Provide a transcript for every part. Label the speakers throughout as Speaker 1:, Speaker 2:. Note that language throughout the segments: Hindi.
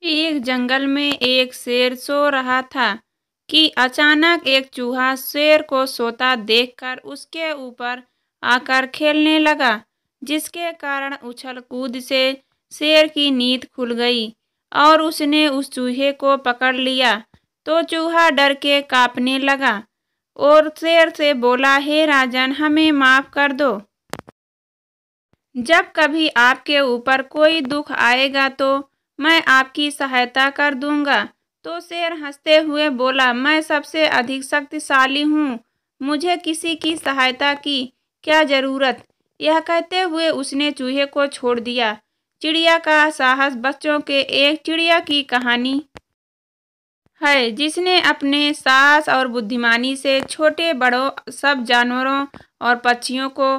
Speaker 1: एक जंगल में एक शेर सो रहा था कि अचानक एक चूहा शेर को सोता देखकर उसके ऊपर आकर खेलने लगा, जिसके कारण उछल कूद से शेर की नींद खुल गई और उसने उस चूहे को पकड़ लिया। तो चूहा डर के कांपने लगा और शेर से बोला, हे राजन, हमें माफ कर दो। जब कभी आपके ऊपर कोई दुख आएगा तो मैं आपकी सहायता कर दूंगा। तो शेर हंसते हुए बोला, मैं सबसे अधिक शक्तिशाली हूँ, मुझे किसी की सहायता की क्या जरूरत। यह कहते हुए उसने चूहे को छोड़ दिया। चिड़िया का साहस। बच्चों के एक चिड़िया की कहानी है जिसने अपने साहस और बुद्धिमानी से छोटे बड़ों सब जानवरों और पक्षियों को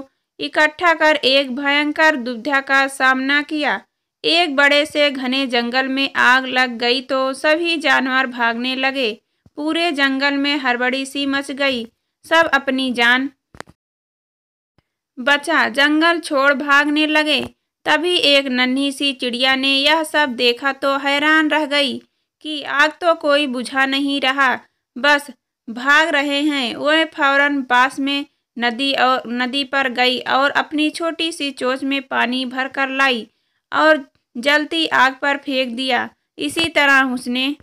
Speaker 1: इकट्ठा कर एक भयंकर दुविधा का सामना किया। एक बड़े से घने जंगल में आग लग गई तो सभी जानवर भागने लगे। पूरे जंगल में हड़बड़ी सी मच गई। सब अपनी जान बचा जंगल छोड़ भागने लगे। तभी एक नन्ही सी चिड़िया ने यह सब देखा तो हैरान रह गई कि आग तो कोई बुझा नहीं रहा, बस भाग रहे हैं। वह फौरन पास में नदी पर गई और अपनी छोटी सी चोंच में पानी भर कर लाई और जलती आग पर फेंक दिया। इसी तरह उसने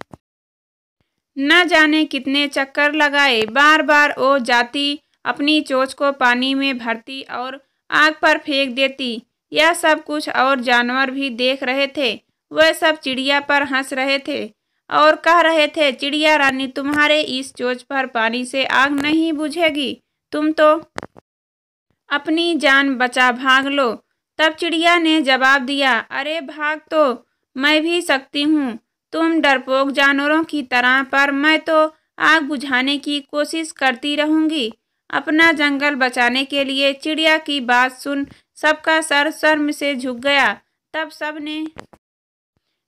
Speaker 1: न जाने कितने चक्कर लगाए। बार बार वो जाती, अपनी चोंच को पानी में भरती और आग पर फेंक देती। यह सब कुछ और जानवर भी देख रहे थे। वह सब चिड़िया पर हंस रहे थे और कह रहे थे, चिड़िया रानी, तुम्हारे इस चोंच पर पानी से आग नहीं बुझेगी, तुम तो अपनी जान बचा भाग लो। तब चिड़िया ने जवाब दिया, अरे भाग तो मैं भी सकती हूँ, तुम डरपोक जानवरों की तरह, पर मैं तो आग बुझाने की कोशिश करती रहूंगी। अपना जंगल बचाने के लिए चिड़िया की बात सुन सबका सर शर्म से झुक गया। तब सबने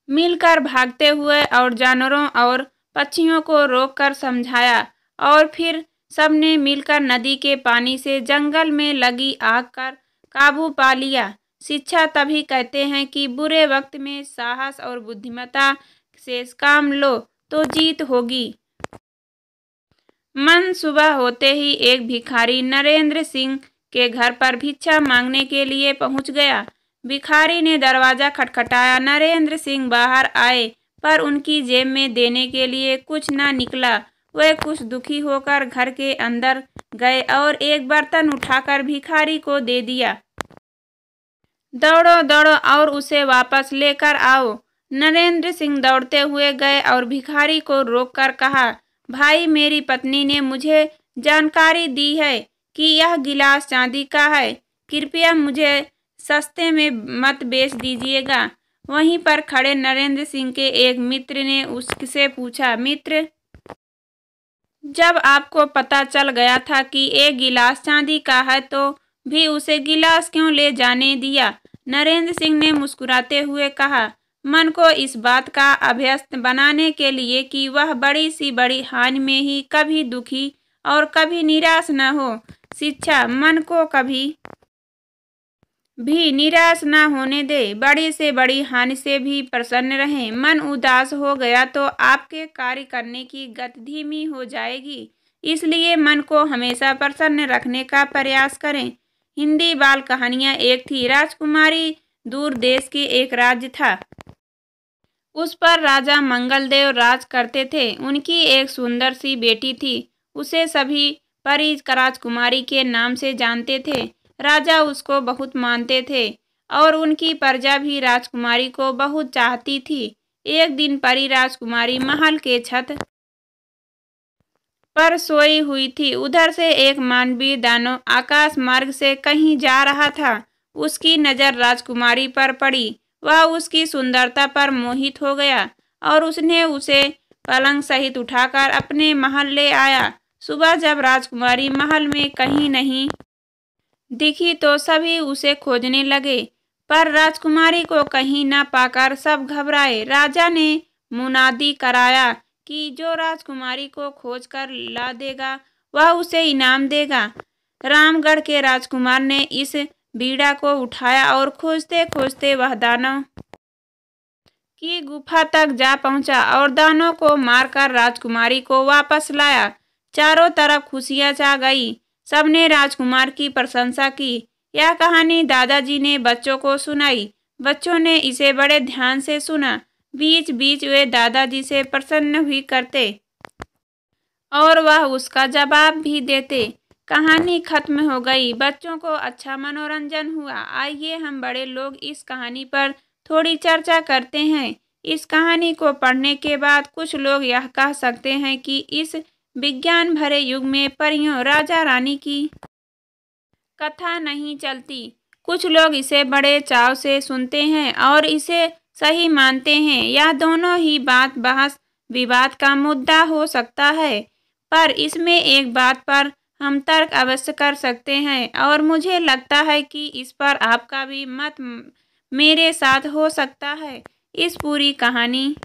Speaker 1: मिलकर भागते हुए और जानवरों और पक्षियों को रोककर समझाया और फिर सबने मिलकर नदी के पानी से जंगल में लगी आग कर काबू पा लिया। शिक्षा तभी कहते हैं कि बुरे वक्त में साहस और बुद्धिमत्ता से काम लो तो जीत होगी। मन सुबह होते ही एक भिखारी नरेंद्र सिंह के घर पर भिक्षा मांगने के लिए पहुंच गया। भिखारी ने दरवाजा खटखटाया। नरेंद्र सिंह बाहर आए पर उनकी जेब में देने के लिए कुछ न निकला। वह कुछ दुखी होकर घर के अंदर गए और एक बर्तन उठाकर भिखारी को दे दिया। दौड़ो दौड़ो और उसे वापस लेकर आओ। नरेंद्र सिंह दौड़ते हुए गए और भिखारी को रोककर कहा, भाई, मेरी पत्नी ने मुझे जानकारी दी है कि यह गिलास चांदी का है, कृपया मुझे सस्ते में मत बेच दीजिएगा। वहीं पर खड़े नरेंद्र सिंह के एक मित्र ने उससे पूछा, मित्र, जब आपको पता चल गया था कि एक गिलास चांदी का है तो भी उसे गिलास क्यों ले जाने दिया? नरेंद्र सिंह ने मुस्कुराते हुए कहा, मन को इस बात का अभ्यस्त बनाने के लिए कि वह बड़ी सी बड़ी हानि में ही कभी दुखी और कभी निराश न हो। शिक्षा, मन को कभी भी निराश न होने दे, बड़ी से बड़ी हानि से भी प्रसन्न रहें। मन उदास हो गया तो आपके कार्य करने की गति धीमी हो जाएगी, इसलिए मन को हमेशा प्रसन्न रखने का प्रयास करें। हिंदी बाल कहानियाँ। एक थी राजकुमारी, दूर देश के एक राज्य था। उस पर राजा मंगलदेव राज करते थे। उनकी एक सुंदर सी बेटी थी। उसे सभी परी राजकुमारी के नाम से जानते थे। राजा उसको बहुत मानते थे और उनकी प्रजा भी राजकुमारी को बहुत चाहती थी। एक दिन परी राजकुमारी महल के छत पर सोई हुई थी। उधर से एक मानवीय दानव आकाश मार्ग से कहीं जा रहा था। उसकी नज़र राजकुमारी पर पड़ी। वह उसकी सुंदरता पर मोहित हो गया और उसने उसे पलंग सहित उठाकर अपने महल ले आया। सुबह जब राजकुमारी महल में कहीं नहीं दिखी तो सभी उसे खोजने लगे, पर राजकुमारी को कहीं न पाकर सब घबराए। राजा ने मुनादी कराया कि जो राजकुमारी को खोज कर ला देगा वह उसे इनाम देगा। रामगढ़ के राजकुमार ने इस बीड़ा को उठाया और खोजते खोजते वह दानव की गुफा तक जा पहुंचा और दानों को मारकर राजकुमारी को वापस लाया। चारों तरफ खुशियां छा गई। सबने राजकुमार की प्रशंसा की। यह कहानी दादाजी ने बच्चों को सुनाई। बच्चों ने इसे बड़े ध्यान से सुना। बीच बीच वे दादाजी से प्रश्न भी करते और वह उसका जवाब भी देते। कहानी खत्म हो गई। बच्चों को अच्छा मनोरंजन हुआ। आइए हम बड़े लोग इस कहानी पर थोड़ी चर्चा करते हैं। इस कहानी को पढ़ने के बाद कुछ लोग यह कह सकते हैं कि इस विज्ञान भरे युग में परियों राजा रानी की कथा नहीं चलती। कुछ लोग इसे बड़े चाव से सुनते हैं और इसे सही मानते हैं। यह दोनों ही बात बहस विवाद का मुद्दा हो सकता है, पर इसमें एक बात पर हम तर्क अवश्य कर सकते हैं और मुझे लगता है कि इस पर आपका भी मत मेरे साथ हो सकता है। इस पूरी कहानी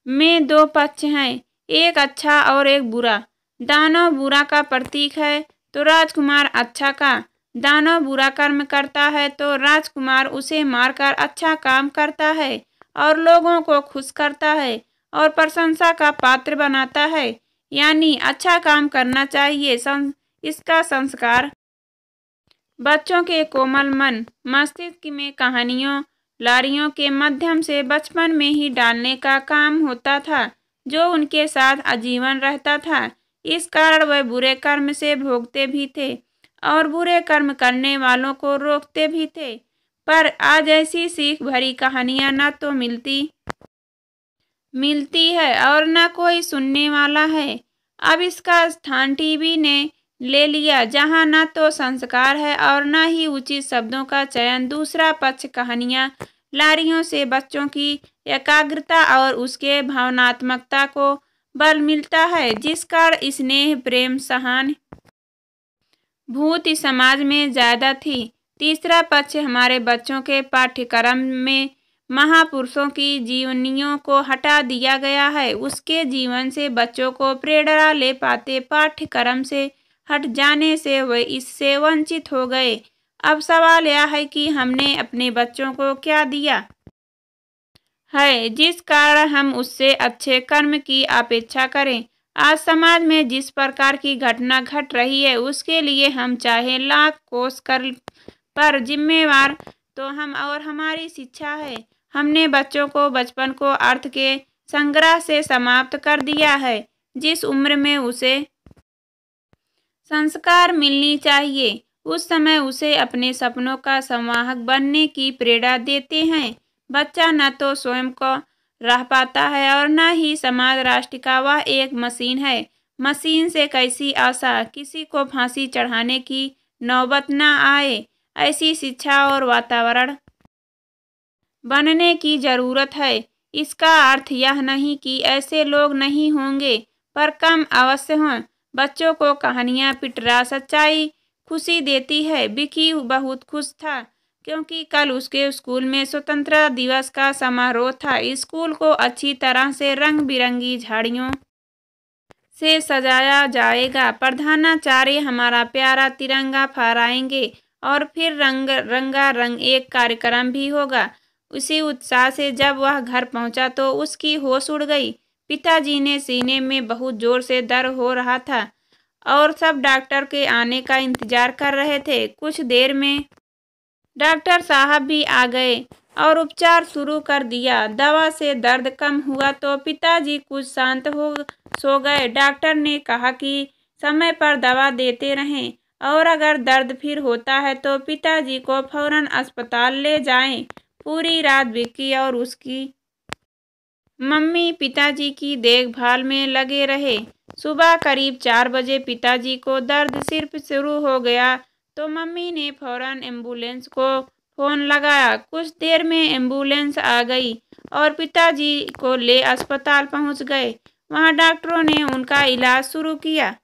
Speaker 1: में दो पक्ष हैं, एक अच्छा और एक बुरा। दानव बुरा का प्रतीक है तो राजकुमार अच्छा का। दानव बुरा कर्म करता है तो राजकुमार उसे मारकर अच्छा काम करता है और लोगों को खुश करता है और प्रशंसा का पात्र बनाता है। यानी अच्छा काम करना चाहिए। इसका संस्कार बच्चों के कोमल मन मस्तिष्क में कहानियों लारियों के माध्यम से बचपन में ही डालने का काम होता था, जो उनके साथ आजीवन रहता था। इस कारण वह बुरे कर्म से भोगते भी थे और बुरे कर्म करने वालों को रोकते भी थे। पर आज ऐसी सीख भरी कहानियां न तो मिलती है और न कोई सुनने वाला है। अब इसका स्थान टीवी ने ले लिया, जहां न तो संस्कार है और न ही उचित शब्दों का चयन। दूसरा पक्ष कहानियां लारियों से बच्चों की एकाग्रता और उसके भावनात्मकता को बल मिलता है, जिस कारण स्नेह प्रेम सहानुभूति समाज में ज्यादा थी। तीसरा पक्ष हमारे बच्चों के पाठ्यक्रम में महापुरुषों की जीवनियों को हटा दिया गया है। उसके जीवन से बच्चों को प्रेरणा ले पाते। पाठ्यक्रम से हट जाने से वे इससे वंचित हो गए। अब सवाल यह है कि हमने अपने बच्चों को क्या दिया है जिस कारण हम उससे अच्छे कर्म की अपेक्षा करें। आज समाज में जिस प्रकार की घटना घट रही है उसके लिए हम चाहे लाख कोस कर पर जिम्मेवार तो हम और हमारी शिक्षा है। हमने बच्चों को बचपन को अर्थ के संग्रह से समाप्त कर दिया है। जिस उम्र में उसे संस्कार मिलनी चाहिए उस समय उसे अपने सपनों का संवाहक बनने की प्रेरणा देते हैं। बच्चा न तो स्वयं को रह पाता है और न ही समाज राष्ट्र का। वह एक मशीन है। मशीन से कैसी आशा किसी को फांसी चढ़ाने की नौबत न आए, ऐसी शिक्षा और वातावरण बनने की जरूरत है। इसका अर्थ यह नहीं कि ऐसे लोग नहीं होंगे, पर कम अवश्य हों। बच्चों को कहानियां पिटरा सच्चाई खुशी देती है। विकी बहुत खुश था क्योंकि कल उसके स्कूल में स्वतंत्रता दिवस का समारोह था। स्कूल को अच्छी तरह से रंग बिरंगी झाड़ियों से सजाया जाएगा। प्रधानाचार्य हमारा प्यारा तिरंगा फहराएंगे और फिर रंगारंग एक कार्यक्रम भी होगा। उसी उत्साह से जब वह घर पहुंचा तो उसकी होश उड़ गई। पिताजी ने सीने में बहुत जोर से दर्द हो रहा था और सब डॉक्टर के आने का इंतजार कर रहे थे। कुछ देर में डॉक्टर साहब भी आ गए और उपचार शुरू कर दिया। दवा से दर्द कम हुआ तो पिताजी कुछ शांत हो सो गए। डॉक्टर ने कहा कि समय पर दवा देते रहें और अगर दर्द फिर होता है तो पिताजी को फौरन अस्पताल ले जाएं। पूरी रात विक्की और उसकी मम्मी पिताजी की देखभाल में लगे रहे। सुबह करीब 4 बजे पिताजी को दर्द सिर्फ शुरू हो गया तो मम्मी ने फौरन एम्बुलेंस को फोन लगाया। कुछ देर में एम्बुलेंस आ गई और पिताजी को ले अस्पताल पहुंच गए। वहां डॉक्टरों ने उनका इलाज शुरू किया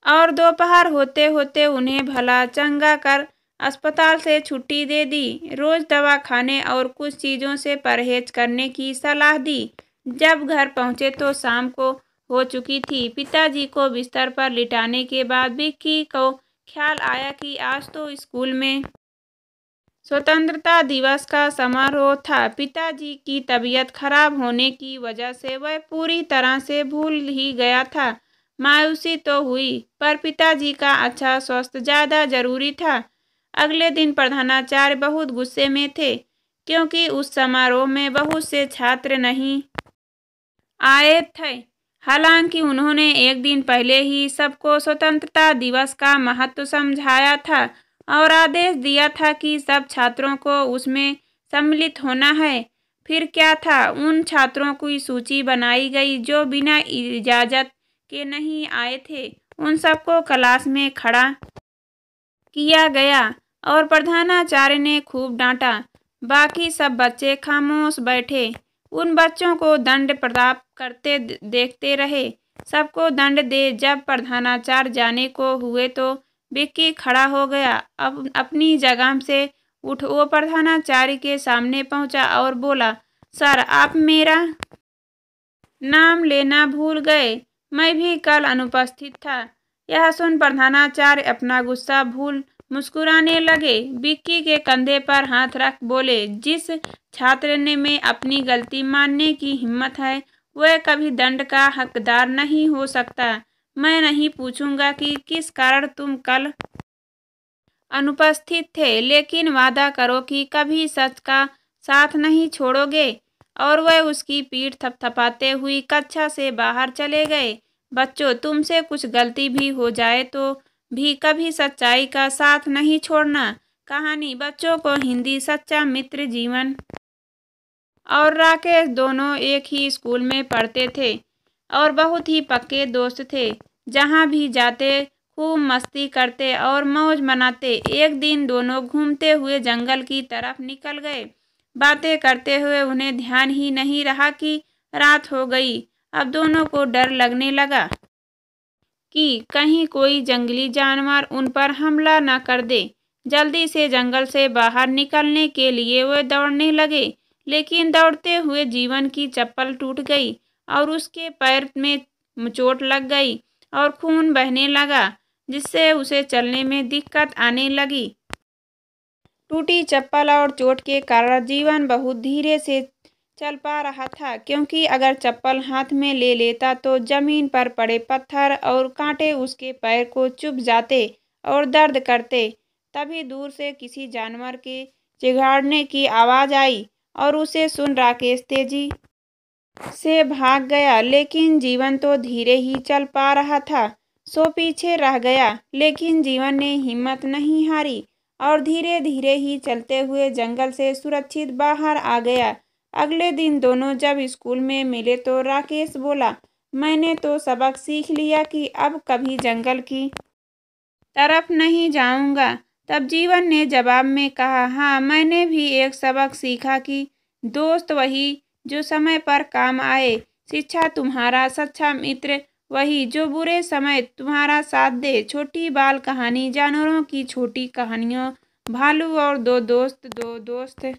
Speaker 1: और दोपहर होते होते उन्हें भला चंगा कर अस्पताल से छुट्टी दे दी। रोज दवा खाने और कुछ चीज़ों से परहेज करने की सलाह दी। जब घर पहुंचे तो शाम को हो चुकी थी। पिताजी को बिस्तर पर लिटाने के बाद विक्की को ख्याल आया कि आज तो स्कूल में स्वतंत्रता दिवस का समारोह था। पिताजी की तबीयत खराब होने की वजह से वह पूरी तरह से भूल ही गया था। मायूसी तो हुई, पर पिताजी का अच्छा स्वास्थ्य ज़्यादा जरूरी था। अगले दिन प्रधानाचार्य बहुत गुस्से में थे, क्योंकि उस समारोह में बहुत से छात्र नहीं आए थे। हालांकि उन्होंने एक दिन पहले ही सबको स्वतंत्रता दिवस का महत्व समझाया था और आदेश दिया था कि सब छात्रों को उसमें सम्मिलित होना है। फिर क्या था, उन छात्रों की सूची बनाई गई जो बिना इजाज़त के नहीं आए थे। उन सबको क्लास में खड़ा किया गया और प्रधानाचार्य ने खूब डांटा। बाकी सब बच्चे खामोश बैठे, उन बच्चों को दंड प्राप्त करते देखते रहे। सबको दंड दे जब प्रधानाचार्य जाने को हुए तो विक्की खड़ा हो गया। अब अपनी जगह से उठ वो प्रधानाचार्य के सामने पहुंचा और बोला, सर आप मेरा नाम लेना भूल गए, मैं भी कल अनुपस्थित था। यह सुन प्रधानाचार्य अपना गुस्सा भूल मुस्कुराने लगे। विक्की के कंधे पर हाथ रख बोले, जिस छात्र ने में अपनी गलती मानने की हिम्मत है वह कभी दंड का हकदार नहीं हो सकता। मैं नहीं पूछूंगा कि किस कारण तुम कल अनुपस्थित थे, लेकिन वादा करो कि कभी सच का साथ नहीं छोड़ोगे। और वह उसकी पीठ थपथपाते हुई कक्षा से बाहर चले गए। बच्चों, तुमसे कुछ गलती भी हो जाए तो भी कभी सच्चाई का साथ नहीं छोड़ना। कहानी बच्चों को हिंदी। सच्चा मित्र जीवन और राकेश दोनों एक ही स्कूल में पढ़ते थे और बहुत ही पक्के दोस्त थे। जहाँ भी जाते खूब मस्ती करते और मौज मनाते। एक दिन दोनों घूमते हुए जंगल की तरफ निकल गए। बातें करते हुए उन्हें ध्यान ही नहीं रहा कि रात हो गई। अब दोनों को डर लगने लगा कि कहीं कोई जंगली जानवर उन पर हमला न कर दे। जल्दी से जंगल से बाहर निकलने के लिए वे दौड़ने लगे, लेकिन दौड़ते हुए जीवन की चप्पल टूट गई और उसके पैर में चोट लग गई और खून बहने लगा, जिससे उसे चलने में दिक्कत आने लगी। टूटी चप्पल और चोट के कारण जीवन बहुत धीरे से चल पा रहा था, क्योंकि अगर चप्पल हाथ में ले लेता तो जमीन पर पड़े पत्थर और कांटे उसके पैर को चुभ जाते और दर्द करते। तभी दूर से किसी जानवर के चिघाड़ने की आवाज़ आई और उसे सुन राकेश तेजी से भाग गया, लेकिन जीवन तो धीरे ही चल पा रहा था। सो पीछे रह गया, लेकिन जीवन ने हिम्मत नहीं हारी और धीरे धीरे ही चलते हुए जंगल से सुरक्षित बाहर आ गया। अगले दिन दोनों जब स्कूल में मिले तो राकेश बोला, मैंने तो सबक सीख लिया कि अब कभी जंगल की तरफ नहीं जाऊंगा। तब जीवन ने जवाब में कहा, हाँ मैंने भी एक सबक सीखा कि दोस्त वही जो समय पर काम आए। शिक्षा तुम्हारा सच्चा मित्र वही जो बुरे समय तुम्हारा साथ दे। छोटी बाल कहानी। जानवरों की छोटी कहानियों। भालू और दो दोस्त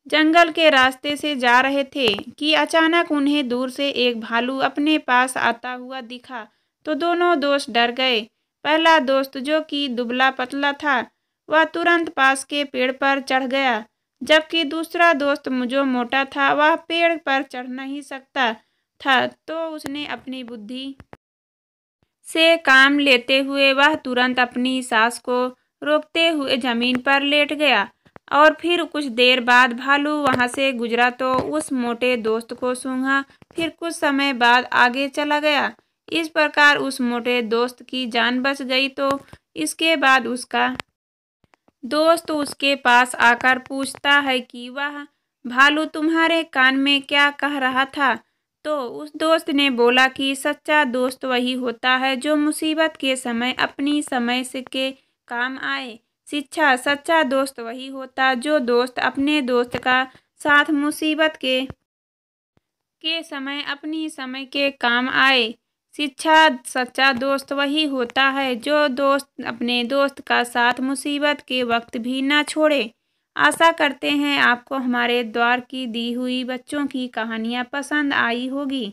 Speaker 1: जंगल के रास्ते से जा रहे थे कि अचानक उन्हें दूर से एक भालू अपने पास आता हुआ दिखा तो दोनों दोस्त डर गए। पहला दोस्त, जो कि दुबला पतला था, वह तुरंत पास के पेड़ पर चढ़ गया, जबकि दूसरा दोस्त जो मोटा था वह पेड़ पर चढ़ नहीं सकता था, तो उसने अपनी बुद्धि से काम लेते हुए वह तुरंत अपनी सांस को रोकते हुए जमीन पर लेट गया। और फिर कुछ देर बाद भालू वहां से गुजरा तो उस मोटे दोस्त को सूंघा, फिर कुछ समय बाद आगे चला गया। इस प्रकार उस मोटे दोस्त की जान बच गई। तो इसके बाद उसका दोस्त उसके पास आकर पूछता है कि वह भालू तुम्हारे कान में क्या कह रहा था। तो उस दोस्त ने बोला कि सच्चा दोस्त वही होता है जो मुसीबत के समय अपनी समय से के काम आए। शिक्षा। सच्चा दोस्त वही होता जो दोस्त अपने दोस्त का साथ मुसीबत के समय अपनी समय के काम आए। शिक्षा। सच्चा दोस्त वही होता है जो दोस्त अपने दोस्त का साथ मुसीबत के वक्त भी ना छोड़े। आशा करते हैं आपको हमारे द्वारा की दी हुई बच्चों की कहानियाँ पसंद आई होगी।